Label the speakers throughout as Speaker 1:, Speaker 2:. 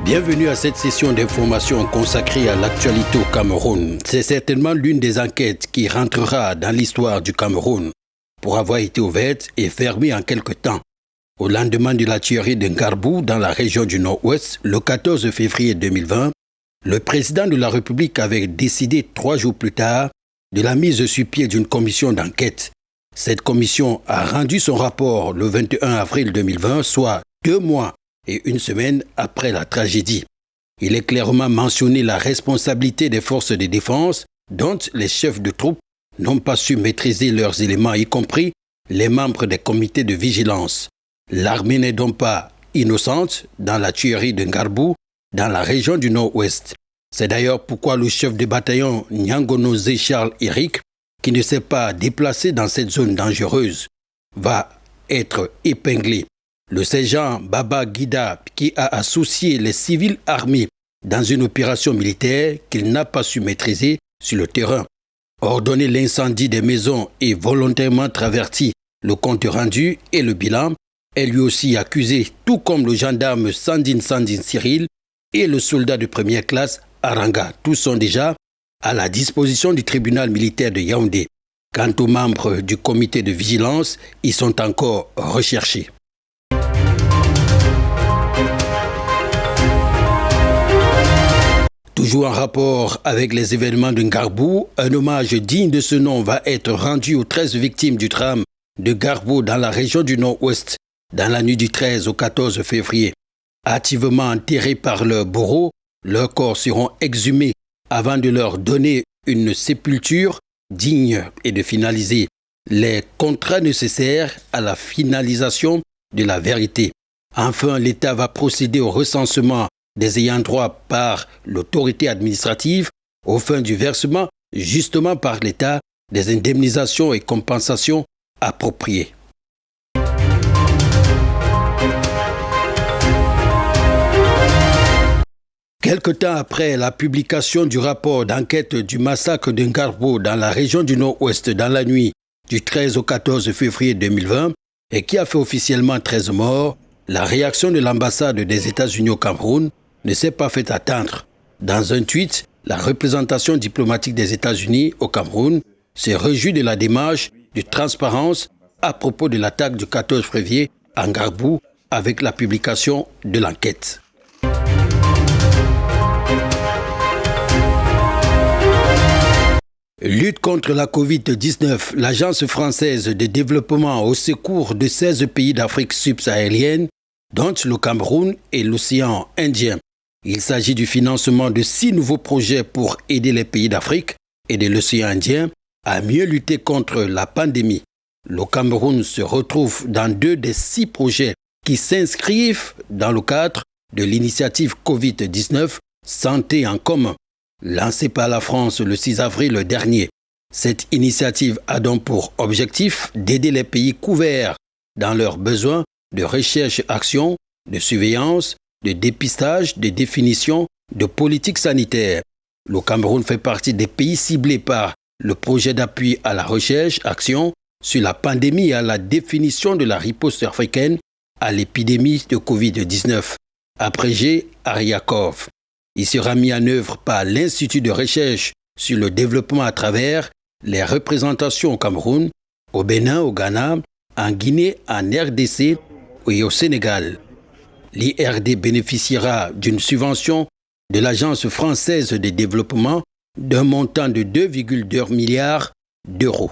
Speaker 1: Bienvenue à cette session d'information consacrée à l'actualité au Cameroun. C'est certainement l'une des enquêtes qui rentrera dans l'histoire du Cameroun pour avoir été ouverte et fermée en quelque temps. Au lendemain de la tuerie de Ngarbou dans la région du Nord-Ouest, le 14 février 2020, le président de la République avait décidé 3 jours plus tard de la mise sur pied d'une commission d'enquête. Cette commission a rendu son rapport le 21 avril 2020, soit 2 mois et 1 semaine après la tragédie. Il est clairement mentionné la responsabilité des forces de défense dont les chefs de troupes n'ont pas su maîtriser leurs éléments, y compris les membres des comités de vigilance. L'armée n'est donc pas innocente dans la tuerie de Ngarbou dans la région du Nord-Ouest. C'est d'ailleurs pourquoi le chef de bataillon Nyangonose Charles Eric, qui ne s'est pas déplacé dans cette zone dangereuse, va être épinglé. Le sergent Baba Guida, qui a associé les civils armés dans une opération militaire qu'il n'a pas su maîtriser sur le terrain, ordonné l'incendie des maisons et volontairement traverti le compte rendu et le bilan, est lui aussi accusé, tout comme le gendarme Sandine Cyril et le soldat de première classe Aranga. Tous sont déjà à la disposition du tribunal militaire de Yaoundé. Quant aux membres du comité de vigilance, ils sont encore recherchés. Toujours en rapport avec les événements de Ngarbou, un hommage digne de ce nom va être rendu aux 13 victimes du drame de Ngarbou dans la région du Nord-Ouest, dans la nuit du 13 au 14 février. Activement enterrés par leur bourreau, leurs corps seront exhumés avant de leur donner une sépulture digne et de finaliser les contrats nécessaires à la finalisation de la vérité. Enfin, l'État va procéder au recensement des ayants droit par l'autorité administrative aux fins du versement, justement par l'État, des indemnisations et compensations appropriées. Quelque temps après la publication du rapport d'enquête du massacre de Ngarbou dans la région du Nord-Ouest dans la nuit du 13 au 14 février 2020 et qui a fait officiellement 13 morts, la réaction de l'ambassade des États-Unis au Cameroun ne s'est pas fait attendre. Dans un tweet, la représentation diplomatique des États-Unis au Cameroun s'est réjouie de la démarche de transparence à propos de l'attaque du 14 février à Ngarbou avec la publication de l'enquête. Lutte contre la Covid-19, l'Agence française de développement au secours de 16 pays d'Afrique subsaharienne, dont le Cameroun et l'océan Indien. Il s'agit du financement de 6 nouveaux projets pour aider les pays d'Afrique et de l'océan Indien à mieux lutter contre la pandémie. Le Cameroun se retrouve dans 2 des 6 projets qui s'inscrivent dans le cadre de l'initiative Covid-19 Santé en commun, lancée par la France le 6 avril dernier. Cette initiative a donc pour objectif d'aider les pays couverts dans leurs besoins de recherche-action, de surveillance, de dépistage, de définition, de politique sanitaire. Le Cameroun fait partie des pays ciblés par le projet d'appui à la recherche-action sur la pandémie et à la définition de la riposte africaine à l'épidémie de Covid-19, abrégé ARIACOV. Il sera mis en œuvre par l'Institut de recherche sur le développement à travers les représentations au Cameroun, au Bénin, au Ghana, en Guinée, en RDC et au Sénégal. L'IRD bénéficiera d'une subvention de l'Agence française de développement d'un montant de 2,2 milliards d'euros.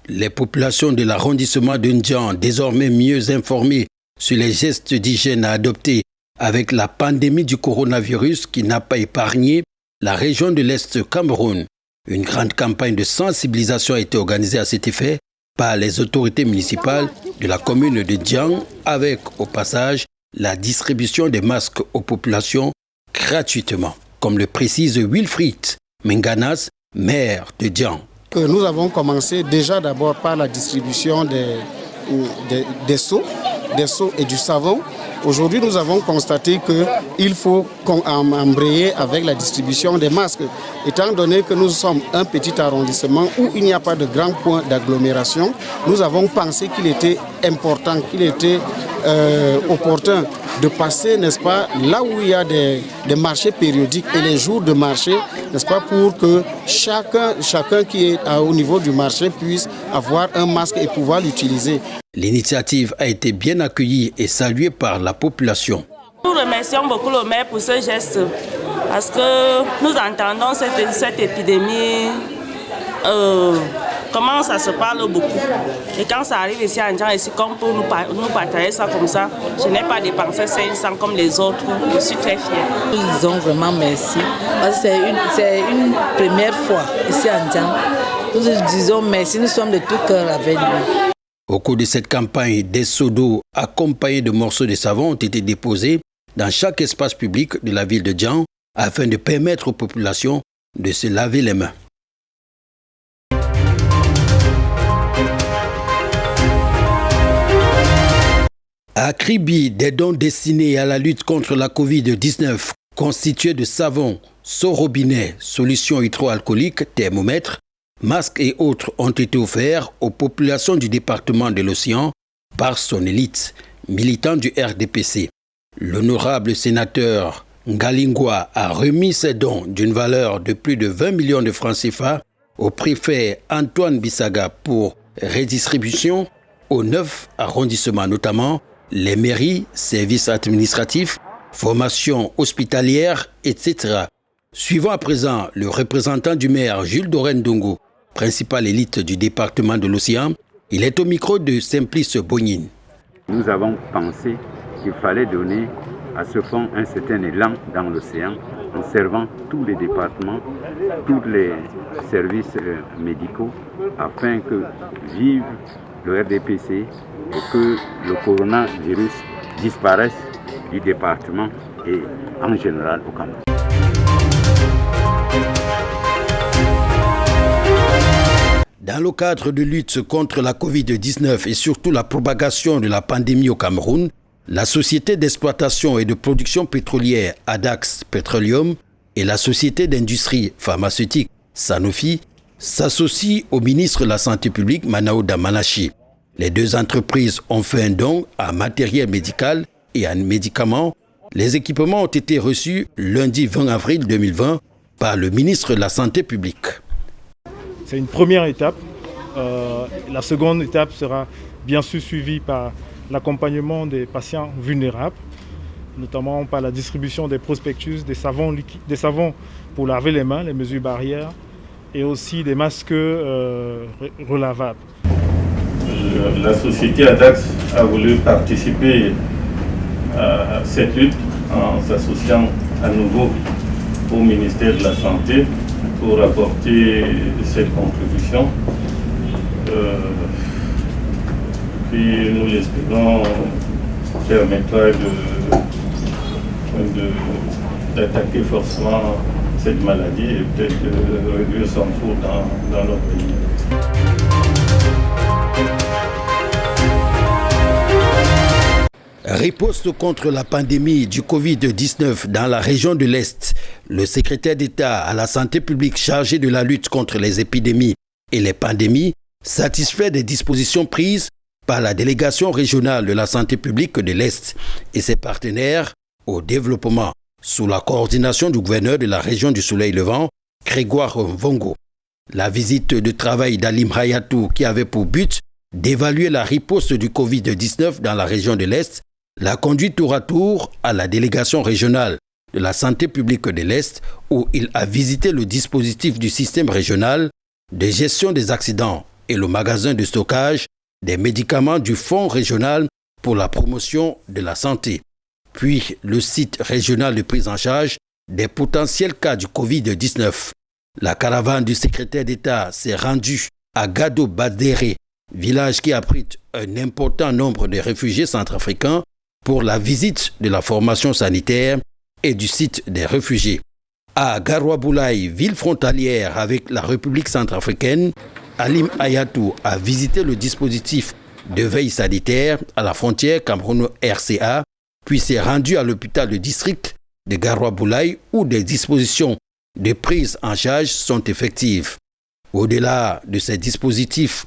Speaker 1: Les populations de l'arrondissement de N'Djam, désormais mieux informées sur les gestes d'hygiène à adopter avec la pandémie du coronavirus qui n'a pas épargné la région de l'Est Cameroun. Une grande campagne de sensibilisation a été organisée à cet effet par les autorités municipales de la commune de N'Djam avec, au passage, la distribution des masques aux populations gratuitement, comme le précise Wilfried Menganas, maire de N'Djam.
Speaker 2: Nous avons commencé déjà d'abord par la distribution des seaux et du savon Aujourd'hui, nous avons constaté qu'il faut embrayer avec la distribution des masques. Étant donné que nous sommes un petit arrondissement où il n'y a pas de grands points d'agglomération, nous avons pensé qu'il était important, qu'il était opportun de passer, n'est-ce pas, là où il y a des marchés périodiques et les jours de marché, n'est-ce pas, pour que chacun qui est au niveau du marché puisse avoir un masque et pouvoir l'utiliser.
Speaker 1: L'initiative a été bien accueillie et saluée par la population.
Speaker 3: Nous remercions beaucoup le maire pour ce geste parce que nous entendons cette épidémie, comment ça se parle beaucoup. Et quand ça arrive ici en Djan, ici, comme pour nous partager ça comme ça, je n'ai pas dépensé 500 comme les autres. Je suis très fière.
Speaker 4: Nous disons vraiment merci parce que c'est une première fois ici en Djan. Nous disons merci, nous sommes de tout cœur avec lui.
Speaker 1: Au cours de cette campagne, des seaux d'eau accompagnés de morceaux de savon ont été déposés dans chaque espace public de la ville de Djan afin de permettre aux populations de se laver les mains. À Kribi, des dons destinés à la lutte contre la Covid-19, constitués de savon, seaux robinet, solutions hydroalcooliques, thermomètres, masques et autres ont été offerts aux populations du département de l'Océan par son élite, militant du RDPC. L'honorable sénateur Ngalingwa a remis ces dons d'une valeur de plus de 20 millions de francs CFA au préfet Antoine Bissaga pour redistribution aux 9 arrondissements, notamment les mairies, services administratifs, formations hospitalières, etc. Suivant à présent le représentant du maire Jules Dorène Dongo, principale élite du département de l'Océan, il est au micro de Simplice Bognine.
Speaker 5: Nous avons pensé qu'il fallait donner à ce fonds un certain élan dans l'océan en servant tous les départements, tous les services médicaux afin que vive le RDPC et que le coronavirus disparaisse du département et en général au Cameroun.
Speaker 1: Dans le cadre de lutte contre la Covid-19 et surtout la propagation de la pandémie au Cameroun, la société d'exploitation et de production pétrolière Adax Petroleum et la société d'industrie pharmaceutique Sanofi s'associent au ministre de la Santé publique Manaouda Manachi. Les deux entreprises ont fait un don à matériel médical et à médicaments. Les équipements ont été reçus lundi 20 avril 2020 par le ministre de la Santé publique.
Speaker 6: C'est une première étape. La seconde étape sera bien sûr suivie par l'accompagnement des patients vulnérables, notamment par la distribution des prospectus, des savons liquides, des savons pour laver les mains, les mesures barrières, et aussi des masques relavables.
Speaker 7: La société Adax a voulu participer à cette lutte en s'associant à nouveau au ministère de la Santé pour apporter cette contribution. Puis nous l'espérons permettra d'attaquer forcément cette maladie et peut-être de réduire son cours dans notre pays.
Speaker 1: Riposte contre la pandémie du Covid-19 dans la région de l'Est. Le secrétaire d'État à la santé publique chargé de la lutte contre les épidémies et les pandémies satisfait des dispositions prises par la délégation régionale de la santé publique de l'Est et ses partenaires au développement sous la coordination du gouverneur de la région du Soleil Levant, Grégoire Mvongo. La visite de travail d'Alim Hayatou qui avait pour but d'évaluer la riposte du Covid-19 dans la région de l'Est l'a conduit tour à tour à la délégation régionale de la santé publique de l'Est où il a visité le dispositif du système régional de gestion des accidents et le magasin de stockage des médicaments du Fonds régional pour la promotion de la santé, puis le site régional de prise en charge des potentiels cas du Covid-19. La caravane du secrétaire d'État s'est rendue à Gado Badéré, village qui abrite un important nombre de réfugiés centrafricains, pour la visite de la formation sanitaire et du site des réfugiés. À Garoua-Boulaye, ville frontalière avec la République centrafricaine, Alim Hayatou a visité le dispositif de veille sanitaire à la frontière Cameroun-RCA puis s'est rendu à l'hôpital de district de Garoua-Boulaye où des dispositions de prise en charge sont effectives. Au-delà de ces dispositifs,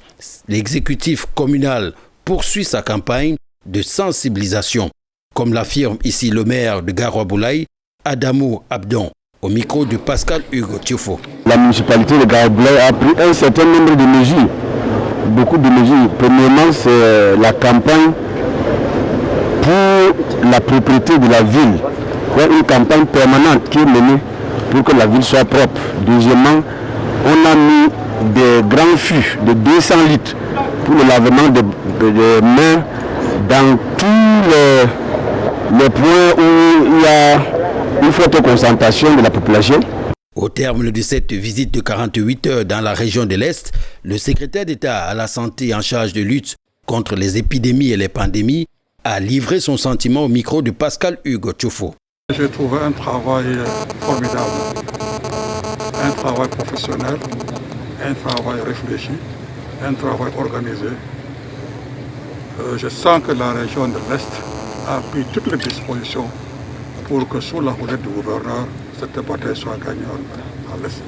Speaker 1: l'exécutif communal poursuit sa campagne de sensibilisation, comme l'affirme ici le maire de Garoua-Boulaye, Adamou Abdon, au micro de Pascal Hugo Tiofo.
Speaker 8: La municipalité de Garoua-Boulaye a pris un certain nombre de mesures, beaucoup de mesures. Premièrement, c'est la campagne pour la propriété de la ville. Il y a une campagne permanente qui est menée pour que la ville soit propre. Deuxièmement, on a mis des grands fûts de 200 litres pour le lavement de mains dans tous les points où il y a une forte concentration de la population.
Speaker 1: Au terme de cette visite de 48 heures dans la région de l'Est, le secrétaire d'État à la santé en charge de lutte contre les épidémies et les pandémies a livré son sentiment au micro de Pascal Hugo Tiofo.
Speaker 9: J'ai trouvé un travail formidable, un travail professionnel, un travail réfléchi, un travail organisé. Je sens que la région de l'Est a pris toutes les dispositions pour que sous la houlette du gouverneur, cette bataille soit gagnée à l'Est.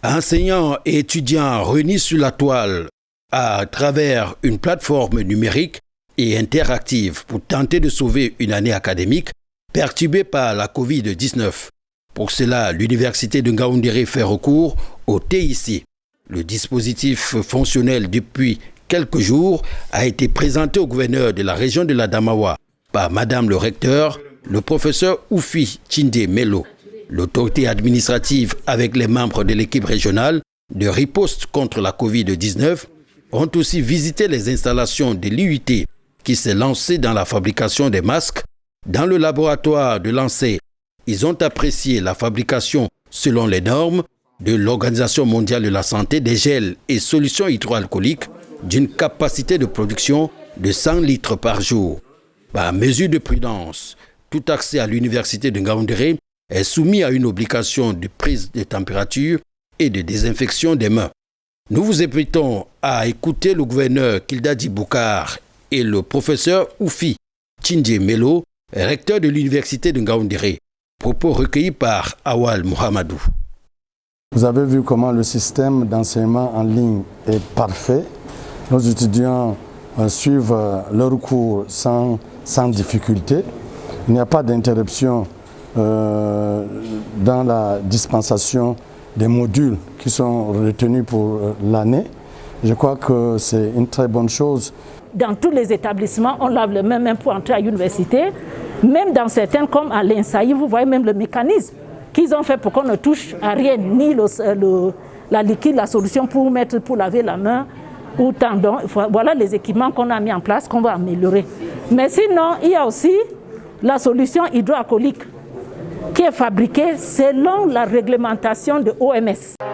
Speaker 1: Enseignants et étudiants réunis sur la toile à travers une plateforme numérique et interactive pour tenter de sauver une année académique perturbée par la Covid-19. Pour cela, l'université de Ngaoundéré fait recours au TIC. Le dispositif fonctionnel depuis quelques jours a été présenté au gouverneur de la région de l'Adamawa par Madame le recteur, le professeur Oufi Tchinde Melo. L'autorité administrative avec les membres de l'équipe régionale de riposte contre la Covid-19 ont aussi visité les installations de l'IUT qui s'est lancée dans la fabrication des masques. Dans le laboratoire de Lancé, ils ont apprécié la fabrication selon les normes de l'Organisation mondiale de la santé des gels et solutions hydroalcooliques d'une capacité de production de 100 litres par jour. Par mesure de prudence, tout accès à l'université de Ngaoundéré est soumis à une obligation de prise de température et de désinfection des mains. Nous vous invitons à écouter le gouverneur Kildadi Boukar et le professeur Oufi Tchinde Melo, recteur de l'université de Ngaoundéré. Propos recueillis par Awal Mohamedou.
Speaker 10: Vous avez vu comment le système d'enseignement en ligne est parfait. Nos étudiants suivent leurs cours sans difficulté. Il n'y a pas d'interruption dans la dispensation des modules qui sont retenus pour l'année. Je crois que c'est une très bonne chose.
Speaker 11: Dans tous les établissements, on lave les mains même pour entrer à l'université. Même dans certains, comme à l'INSAI, vous voyez même le mécanisme qu'ils ont fait pour qu'on ne touche à rien, ni la liquide, la solution pour laver la main ou tendon. Voilà les équipements qu'on a mis en place, qu'on va améliorer. Mais sinon, il y a aussi la solution hydroalcoolique qui est fabriquée selon la réglementation de l'OMS.